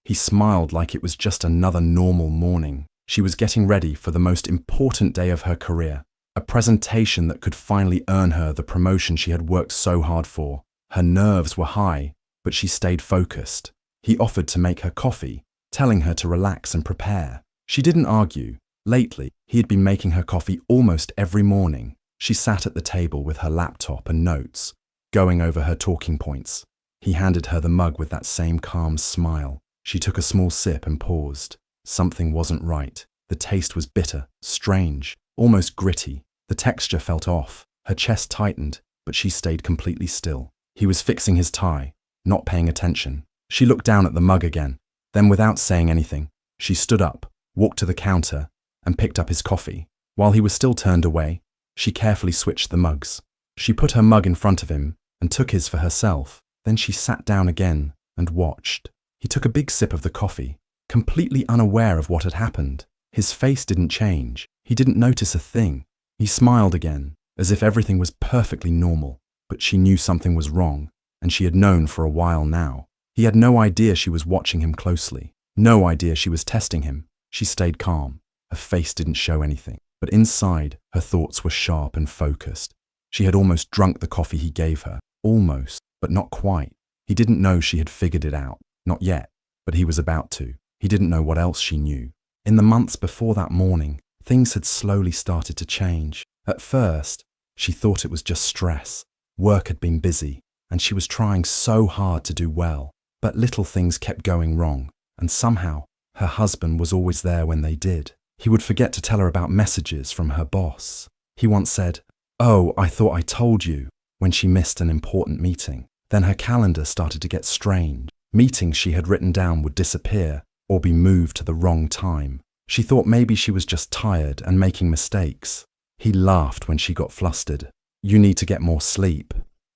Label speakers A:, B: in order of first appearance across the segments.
A: He smiled like it was just another normal morning. She was getting ready for the most important day of her career, a presentation that could finally earn her the promotion she had worked so hard for. Her nerves were high, but she stayed focused. He offered to make her coffee, telling her to relax and prepare. She didn't argue. Lately, he had been making her coffee almost every morning. She sat at the table with her laptop and notes, going over her talking points. He handed her the mug with that same calm smile. She took a small sip and paused. Something wasn't right. The taste was bitter, strange, almost gritty. The texture felt off. Her chest tightened, but she stayed completely still. He was fixing his tie, not paying attention. She looked down at the mug again. Then, without saying anything, she stood up, walked to the counter, and picked up his coffee. While he was still turned away, she carefully switched the mugs. She put her mug in front of him and took his for herself. Then she sat down again and watched. He took a big sip of the coffee, completely unaware of what had happened. His face didn't change. He didn't notice a thing. He smiled again, as if everything was perfectly normal. But she knew something was wrong, and she had known for a while now. He had no idea she was watching him closely. No idea she was testing him. She stayed calm. Her face didn't show anything. But inside, her thoughts were sharp and focused. She had almost drunk the coffee he gave her. Almost, but not quite. He didn't know she had figured it out. Not yet, but he was about to. He didn't know what else she knew. In the months before that morning, things had slowly started to change. At first, she thought it was just stress. Work had been busy, and she was trying so hard to do well. But little things kept going wrong, and somehow, her husband was always there when they did. He would forget to tell her about messages from her boss. He once said, "Oh, I thought I told you," when she missed an important meeting. Then her calendar started to get strange. Meetings she had written down would disappear or be moved to the wrong time. She thought maybe she was just tired and making mistakes. He laughed when she got flustered. "You need to get more sleep,"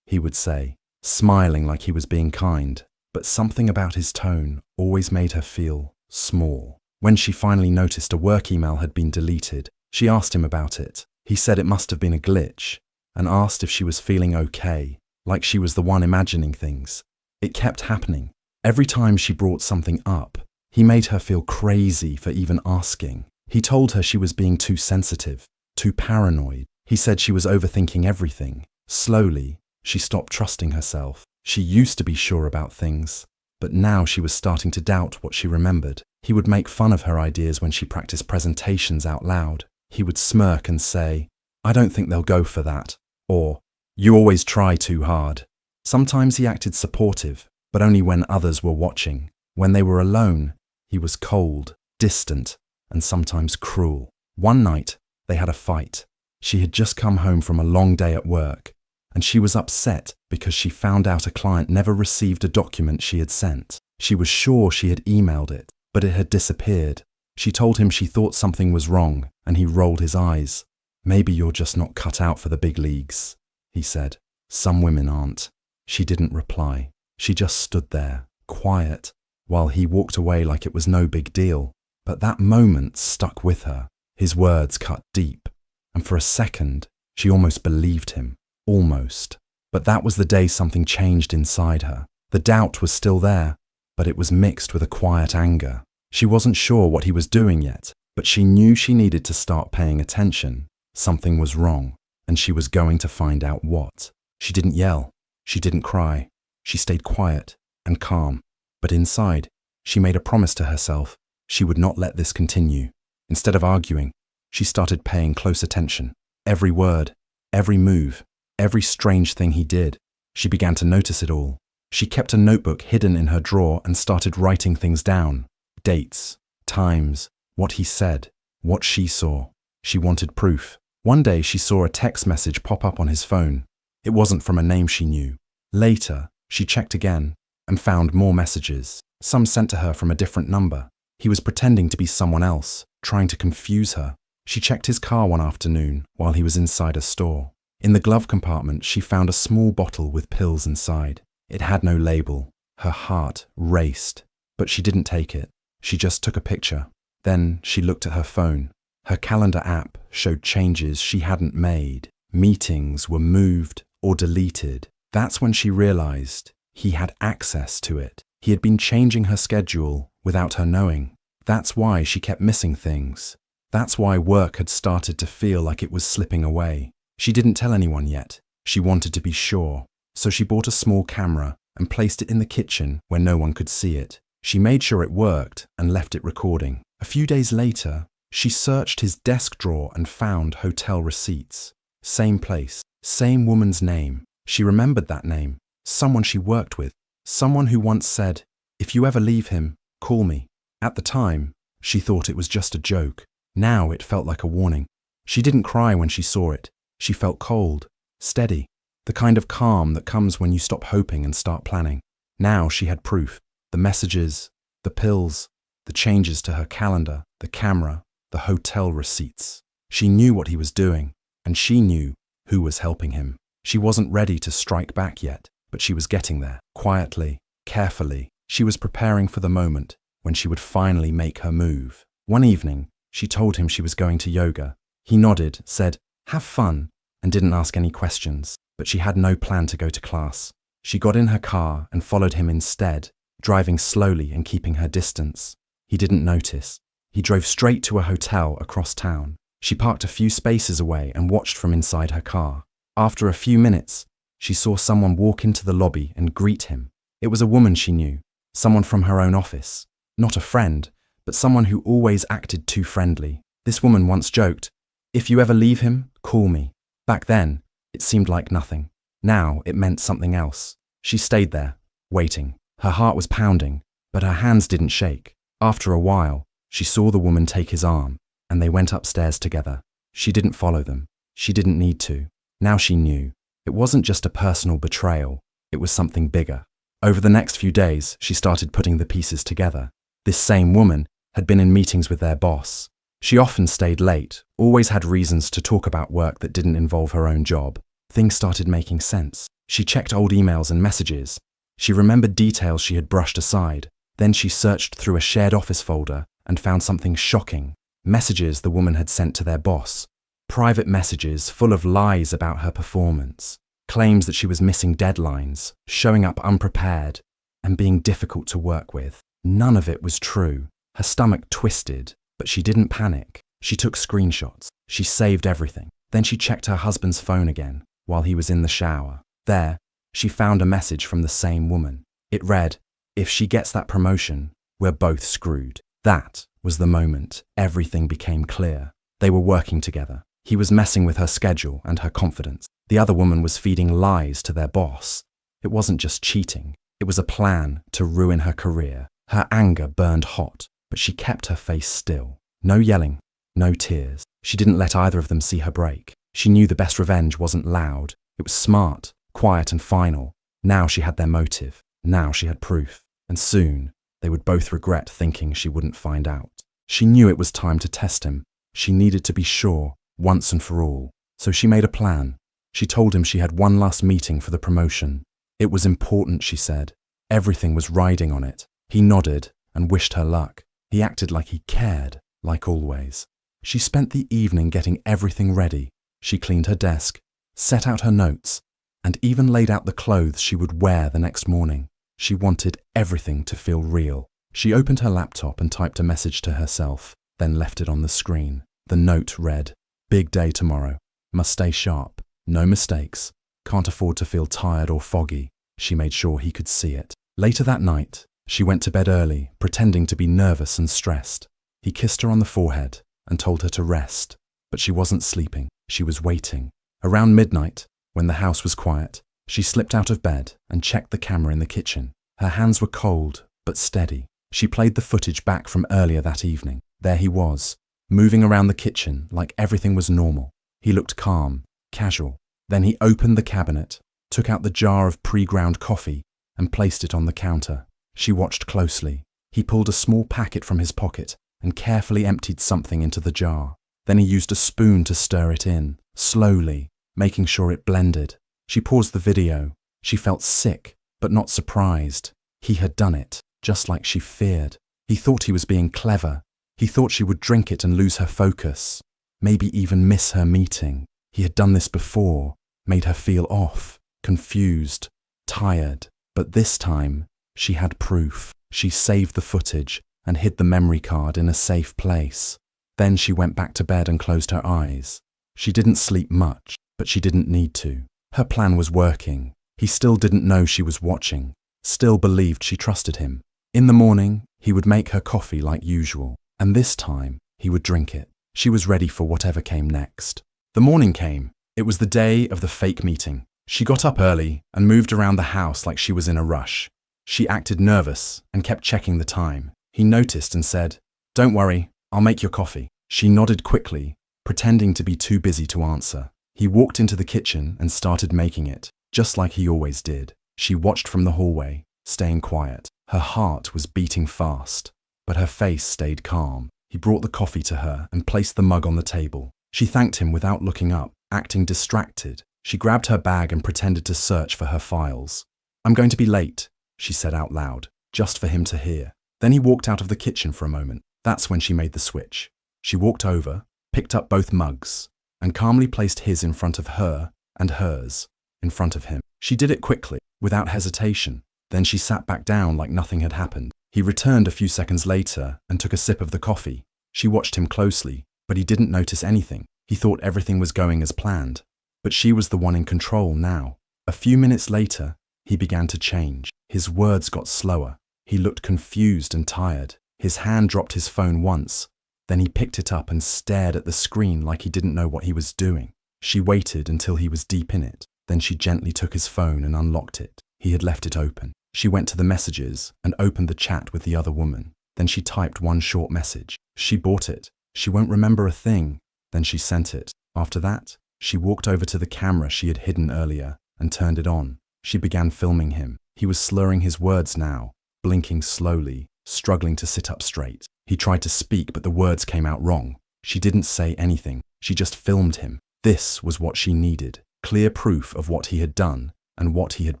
A: he would say, smiling like he was being kind. But something about his tone always made her feel small. When she finally noticed a work email had been deleted, she asked him about it. He said it must have been a glitch and asked if she was feeling okay, like she was the one imagining things. It kept happening. Every time she brought something up, he made her feel crazy for even asking. He told her she was being too sensitive, too paranoid. He said she was overthinking everything. Slowly, she stopped trusting herself. She used to be sure about things, but now she was starting to doubt what she remembered. He would make fun of her ideas when she practiced presentations out loud. He would smirk and say, "I don't think they'll go for that," or "You always try too hard." Sometimes he acted supportive, but only when others were watching. When they were alone, he was cold, distant, and sometimes cruel. One night, they had a fight. She had just come home from a long day at work, and she was upset because she found out a client never received a document she had sent. She was sure she had emailed it, but it had disappeared. She told him she thought something was wrong, and he rolled his eyes. "Maybe you're just not cut out for the big leagues," he said. "Some women aren't." She didn't reply. She just stood there, quiet, while he walked away like it was no big deal. But that moment stuck with her. His words cut deep, and for a second, she almost believed him. Almost. But that was the day something changed inside her. The doubt was still there, but it was mixed with a quiet anger. She wasn't sure what he was doing yet, but she knew she needed to start paying attention. Something was wrong, and she was going to find out what. She didn't yell. She didn't cry. She stayed quiet and calm. But inside, she made a promise to herself she would not let this continue. Instead of arguing, she started paying close attention. Every word, every move, every strange thing he did. She began to notice it all. She kept a notebook hidden in her drawer and started writing things down. Dates, times, what he said, what she saw. She wanted proof. One day she saw a text message pop up on his phone. It wasn't from a name she knew. Later, she checked again and found more messages, some sent to her from a different number. He was pretending to be someone else, trying to confuse her. She checked his car one afternoon while he was inside a store. In the glove compartment, she found a small bottle with pills inside. It had no label. Her heart raced, but she didn't take it. She just took a picture. Then she looked at her phone. Her calendar app showed changes she hadn't made. Meetings were moved or deleted. That's when she realized he had access to it. He had been changing her schedule without her knowing. That's why she kept missing things. That's why work had started to feel like it was slipping away. She didn't tell anyone yet. She wanted to be sure. So she bought a small camera and placed it in the kitchen where no one could see it. She made sure it worked and left it recording. A few days later, she searched his desk drawer and found hotel receipts. Same place, same woman's name. She remembered that name. Someone she worked with. Someone who once said, "If you ever leave him, call me." At the time, she thought it was just a joke. Now it felt like a warning. She didn't cry when she saw it. She felt cold, steady, the kind of calm that comes when you stop hoping and start planning. Now she had proof. The messages, the pills, the changes to her calendar, the camera, the hotel receipts. She knew what he was doing, and she knew who was helping him. She wasn't ready to strike back yet, but she was getting there. Quietly, carefully, she was preparing for the moment when she would finally make her move. One evening, she told him she was going to yoga. He nodded, said, "Have fun," and didn't ask any questions, but she had no plan to go to class. She got in her car and followed him instead, driving slowly and keeping her distance. He didn't notice. He drove straight to a hotel across town. She parked a few spaces away and watched from inside her car. After a few minutes, she saw someone walk into the lobby and greet him. It was a woman she knew, someone from her own office. Not a friend, but someone who always acted too friendly. This woman once joked, "If you ever leave him, call me." Back then, it seemed like nothing. Now it meant something else. She stayed there, waiting. Her heart was pounding, but her hands didn't shake. After a while, she saw the woman take his arm, and they went upstairs together. She didn't follow them. She didn't need to. Now she knew. It wasn't just a personal betrayal. It was something bigger. Over the next few days, she started putting the pieces together. This same woman had been in meetings with their boss. She often stayed late, always had reasons to talk about work that didn't involve her own job. Things started making sense. She checked old emails and messages. She remembered details she had brushed aside. Then she searched through a shared office folder and found something shocking. Messages the woman had sent to their boss. Private messages full of lies about her performance. Claims that she was missing deadlines, showing up unprepared, and being difficult to work with. None of it was true. Her stomach twisted, but she didn't panic. She took screenshots. She saved everything. Then she checked her husband's phone again while he was in the shower. There, she found a message from the same woman. It read, "If she gets that promotion, we're both screwed." That was the moment everything became clear. They were working together. He was messing with her schedule and her confidence. The other woman was feeding lies to their boss. It wasn't just cheating. It was a plan to ruin her career. Her anger burned hot, but she kept her face still. No yelling, no tears. She didn't let either of them see her break. She knew the best revenge wasn't loud. It was smart, quiet and final. Now she had their motive. Now she had proof. And soon, they would both regret thinking she wouldn't find out. She knew it was time to test him. She needed to be sure, once and for all. So she made a plan. She told him she had one last meeting for the promotion. It was important, she said. Everything was riding on it. He nodded and wished her luck. He acted like he cared, like always. She spent the evening getting everything ready. She cleaned her desk, set out her notes, and even laid out the clothes she would wear the next morning. She wanted everything to feel real. She opened her laptop and typed a message to herself, then left it on the screen. The note read, "Big day tomorrow. Must stay sharp. No mistakes. Can't afford to feel tired or foggy." She made sure he could see it. Later that night, she went to bed early, pretending to be nervous and stressed. He kissed her on the forehead and told her to rest, but she wasn't sleeping. She was waiting. Around midnight, when the house was quiet, she slipped out of bed and checked the camera in the kitchen. Her hands were cold, but steady. She played the footage back from earlier that evening. There he was, moving around the kitchen like everything was normal. He looked calm, casual. Then he opened the cabinet, took out the jar of pre-ground coffee, and placed it on the counter. She watched closely. He pulled a small packet from his pocket and carefully emptied something into the jar. Then he used a spoon to stir it in, slowly, making sure it blended. She paused the video. She felt sick, but not surprised. He had done it, just like she feared. He thought he was being clever. He thought she would drink it and lose her focus, maybe even miss her meeting. He had done this before, made her feel off, confused, tired. But this time, she had proof. She saved the footage and hid the memory card in a safe place. Then she went back to bed and closed her eyes. She didn't sleep much, but she didn't need to. Her plan was working. He still didn't know she was watching, still believed she trusted him. In the morning, he would make her coffee like usual, and this time, he would drink it. She was ready for whatever came next. The morning came. It was the day of the fake meeting. She got up early and moved around the house like she was in a rush. She acted nervous and kept checking the time. He noticed and said, "Don't worry, I'll make your coffee." She nodded quickly, pretending to be too busy to answer. He walked into the kitchen and started making it, just like he always did. She watched from the hallway, staying quiet. Her heart was beating fast, but her face stayed calm. He brought the coffee to her and placed the mug on the table. She thanked him without looking up, acting distracted. She grabbed her bag and pretended to search for her files. "I'm going to be late," she said out loud, just for him to hear. Then he walked out of the kitchen for a moment. That's when she made the switch. She walked over, picked up both mugs, and calmly placed his in front of her and hers in front of him. She did it quickly, without hesitation. Then she sat back down like nothing had happened. He returned a few seconds later and took a sip of the coffee. She watched him closely, but he didn't notice anything. He thought everything was going as planned. But she was the one in control now. A few minutes later, he began to change. His words got slower. He looked confused and tired. His hand dropped his phone once. Then he picked it up and stared at the screen like he didn't know what he was doing. She waited until he was deep in it. Then she gently took his phone and unlocked it. He had left it open. She went to the messages and opened the chat with the other woman. Then she typed one short message. She bought it. She won't remember a thing. Then she sent it. After that, she walked over to the camera she had hidden earlier and turned it on. She began filming him. He was slurring his words now, blinking slowly, struggling to sit up straight. He tried to speak, but the words came out wrong. She didn't say anything. She just filmed him. This was what she needed. Clear proof of what he had done and what he had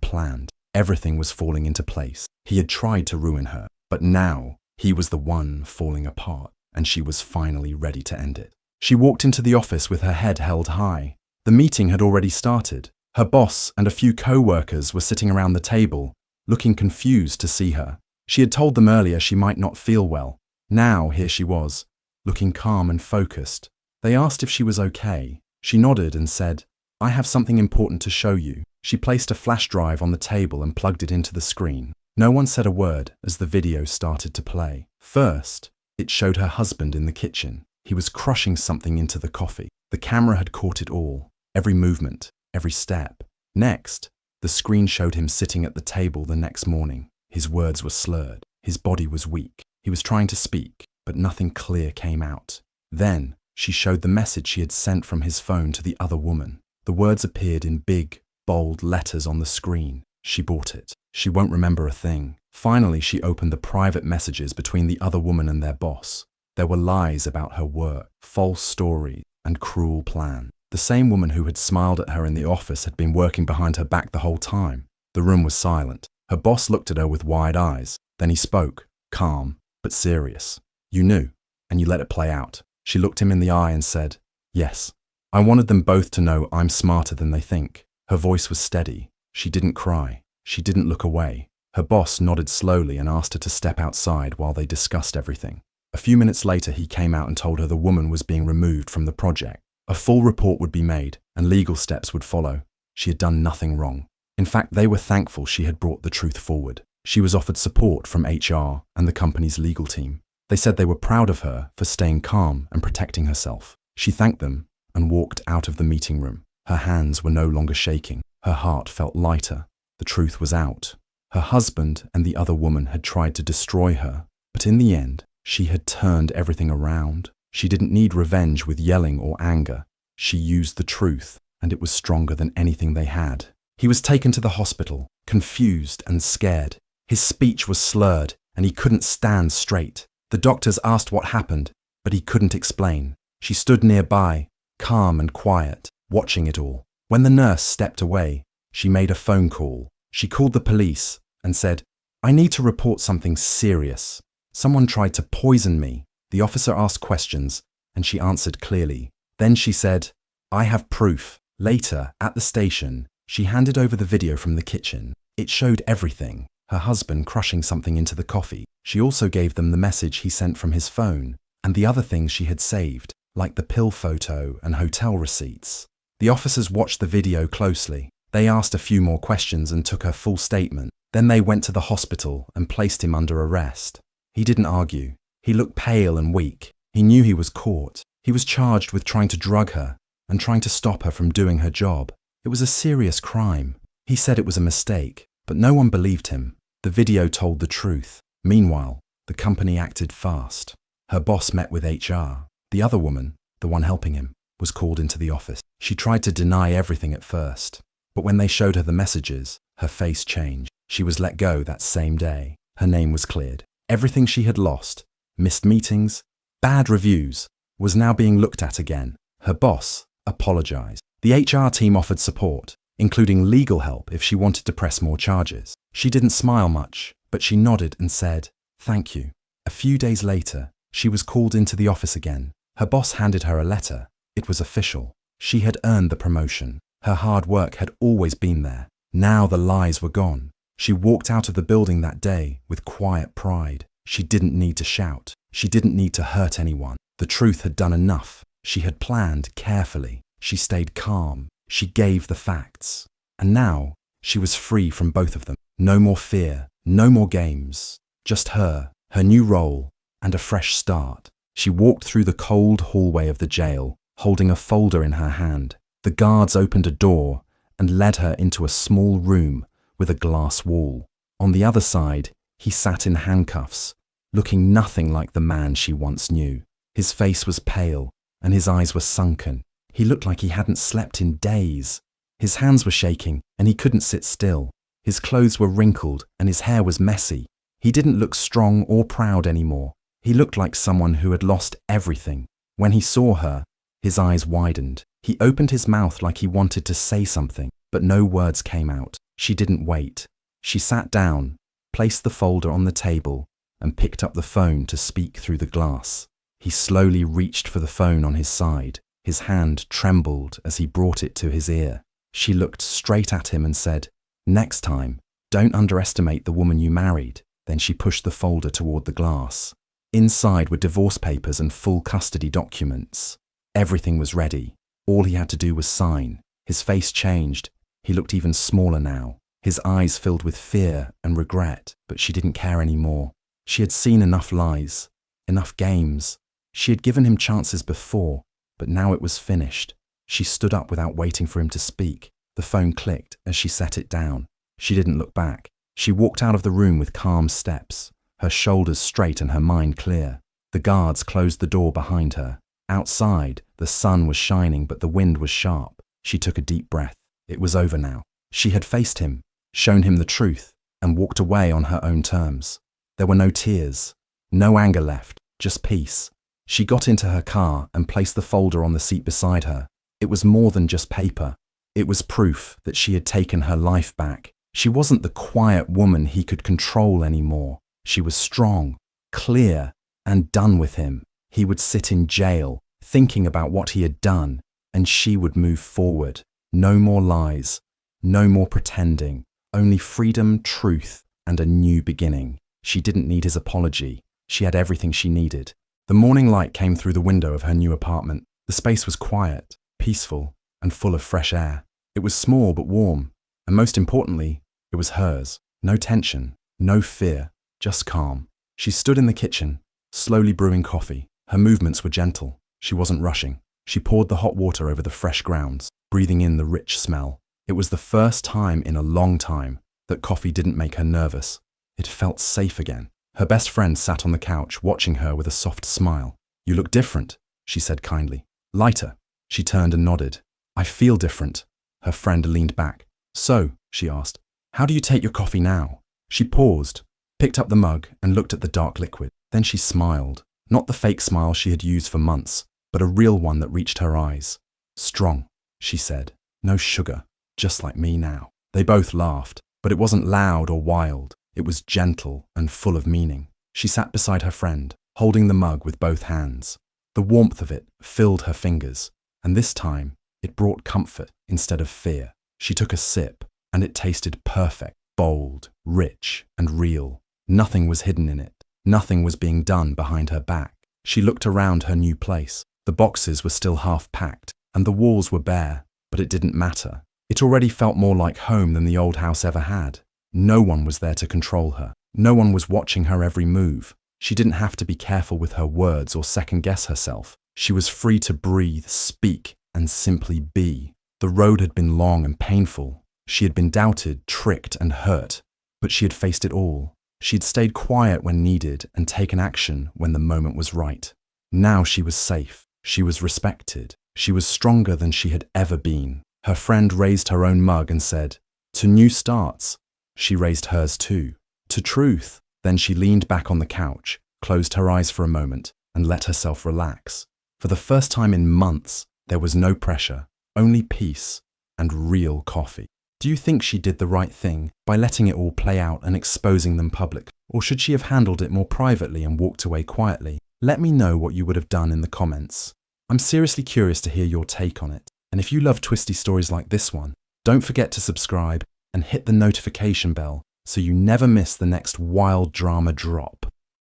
A: planned. Everything was falling into place. He had tried to ruin her, but now he was the one falling apart, and she was finally ready to end it. She walked into the office with her head held high. The meeting had already started. Her boss and a few co-workers were sitting around the table, looking confused to see her. She had told them earlier she might not feel well. Now here she was, looking calm and focused. They asked if she was okay. She nodded and said, "I have something important to show you." She placed a flash drive on the table and plugged it into the screen. No one said a word as the video started to play. First, it showed her husband in the kitchen. He was crushing something into the coffee. The camera had caught it all, every movement, every step. Next, the screen showed him sitting at the table the next morning. His words were slurred. His body was weak. He was trying to speak, but nothing clear came out. Then, she showed the message she had sent from his phone to the other woman. The words appeared in big, bold letters on the screen. She bought it. She won't remember a thing. Finally, she opened the private messages between the other woman and their boss. There were lies about her work, false stories, and cruel plans. The same woman who had smiled at her in the office had been working behind her back the whole time. The room was silent. Her boss looked at her with wide eyes. Then he spoke, calm, but serious. "You knew, and you let it play out." She looked him in the eye and said, "Yes. I wanted them both to know I'm smarter than they think." Her voice was steady. She didn't cry. She didn't look away. Her boss nodded slowly and asked her to step outside while they discussed everything. A few minutes later, he came out and told her the woman was being removed from the project. A full report would be made, and legal steps would follow. She had done nothing wrong. In fact, they were thankful she had brought the truth forward. She was offered support from HR and the company's legal team. They said they were proud of her for staying calm and protecting herself. She thanked them and walked out of the meeting room. Her hands were no longer shaking. Her heart felt lighter. The truth was out. Her husband and the other woman had tried to destroy her, but in the end, she had turned everything around. She didn't need revenge with yelling or anger. She used the truth, and it was stronger than anything they had. He was taken to the hospital, confused and scared. His speech was slurred, and he couldn't stand straight. The doctors asked what happened, but he couldn't explain. She stood nearby, calm and quiet, watching it all. When the nurse stepped away, she made a phone call. She called the police and said, "I need to report something serious. Someone tried to poison me." The officer asked questions, and she answered clearly. Then she said, "I have proof." Later, at the station, she handed over the video from the kitchen. It showed everything. Her husband crushing something into the coffee. She also gave them the message he sent from his phone and the other things she had saved, like the pill photo and hotel receipts. The officers watched the video closely. They asked a few more questions and took her full statement. Then they went to the hospital and placed him under arrest. He didn't argue. He looked pale and weak. He knew he was caught. He was charged with trying to drug her and trying to stop her from doing her job. It was a serious crime. He said it was a mistake, but no one believed him. The video told the truth. Meanwhile, the company acted fast. Her boss met with HR. The other woman, the one helping him, was called into the office. She tried to deny everything at first, but when they showed her the messages, her face changed. She was let go that same day. Her name was cleared. Everything she had lost, missed meetings, bad reviews, was now being looked at again. Her boss apologized. The HR team offered support, including legal help if she wanted to press more charges. She didn't smile much, but she nodded and said, "Thank you." A few days later, she was called into the office again. Her boss handed her a letter. It was official. She had earned the promotion. Her hard work had always been there. Now the lies were gone. She walked out of the building that day with quiet pride. She didn't need to shout. She didn't need to hurt anyone. The truth had done enough. She had planned carefully. She stayed calm. She gave the facts. And now she was free from both of them. No more fear, no more games. Just her new role, and a fresh start. She walked through the cold hallway of the jail, holding a folder in her hand. The guards opened a door and led her into a small room with a glass wall. On the other side, he sat in handcuffs, looking nothing like the man she once knew. His face was pale, and his eyes were sunken. He looked like he hadn't slept in days. His hands were shaking, and he couldn't sit still. His clothes were wrinkled, and his hair was messy. He didn't look strong or proud anymore. He looked like someone who had lost everything. When he saw her, his eyes widened. He opened his mouth like he wanted to say something, but no words came out. She didn't wait. She sat down, placed the folder on the table, and picked up the phone to speak through the glass. He slowly reached for the phone on his side. His hand trembled as he brought it to his ear. She looked straight at him and said, "Next time, don't underestimate the woman you married." Then she pushed the folder toward the glass. Inside were divorce papers and full custody documents. Everything was ready. All he had to do was sign. His face changed. He looked even smaller now. His eyes filled with fear and regret, but she didn't care anymore. She had seen enough lies, enough games. She had given him chances before, but now it was finished. She stood up without waiting for him to speak. The phone clicked as she set it down. She didn't look back. She walked out of the room with calm steps, her shoulders straight and her mind clear. The guards closed the door behind her. Outside, the sun was shining, but the wind was sharp. She took a deep breath. It was over now. She had faced him, shown him the truth, and walked away on her own terms. There were no tears, no anger left, just peace. She got into her car and placed the folder on the seat beside her. It was more than just paper. It was proof that she had taken her life back. She wasn't the quiet woman he could control anymore. She was strong, clear, and done with him. He would sit in jail, thinking about what he had done, and she would move forward. No more lies, no more pretending, only freedom, truth, and a new beginning. She didn't need his apology. She had everything she needed. The morning light came through the window of her new apartment. The space was quiet, peaceful, and full of fresh air. It was small but warm, and most importantly, it was hers. No tension, no fear, just calm. She stood in the kitchen, slowly brewing coffee. Her movements were gentle. She wasn't rushing. She poured the hot water over the fresh grounds, breathing in the rich smell. It was the first time in a long time that coffee didn't make her nervous. It felt safe again. Her best friend sat on the couch, watching her with a soft smile. "You look different," she said kindly. "Lighter." She turned and nodded. "I feel different." Her friend leaned back. "So," she asked, "how do you take your coffee now?" She paused, picked up the mug and looked at the dark liquid. Then she smiled. Not the fake smile she had used for months, but a real one that reached her eyes. "Strong," she said. "No sugar, just like me now." They both laughed, but it wasn't loud or wild. It was gentle and full of meaning. She sat beside her friend, holding the mug with both hands. The warmth of it filled her fingers, and this time it brought comfort instead of fear. She took a sip, and it tasted perfect, bold, rich, and real. Nothing was hidden in it. Nothing was being done behind her back. She looked around her new place. The boxes were still half packed, and the walls were bare, but it didn't matter. It already felt more like home than the old house ever had. No one was there to control her. No one was watching her every move. She didn't have to be careful with her words or second-guess herself. She was free to breathe, speak, and simply be. The road had been long and painful. She had been doubted, tricked, and hurt, but she had faced it all. She had stayed quiet when needed and taken action when the moment was right. Now she was safe. She was respected. She was stronger than she had ever been. Her friend raised her own mug and said, "To new starts." She raised hers too. "To truth." Then she leaned back on the couch, closed her eyes for a moment, and let herself relax. For the first time in months, there was no pressure, only peace and real coffee. Do you think she did the right thing by letting it all play out and exposing them publicly? Or should she have handled it more privately and walked away quietly? Let me know what you would have done in the comments. I'm seriously curious to hear your take on it. And if you love twisty stories like this one, don't forget to subscribe and hit the notification bell so you never miss the next wild drama drop.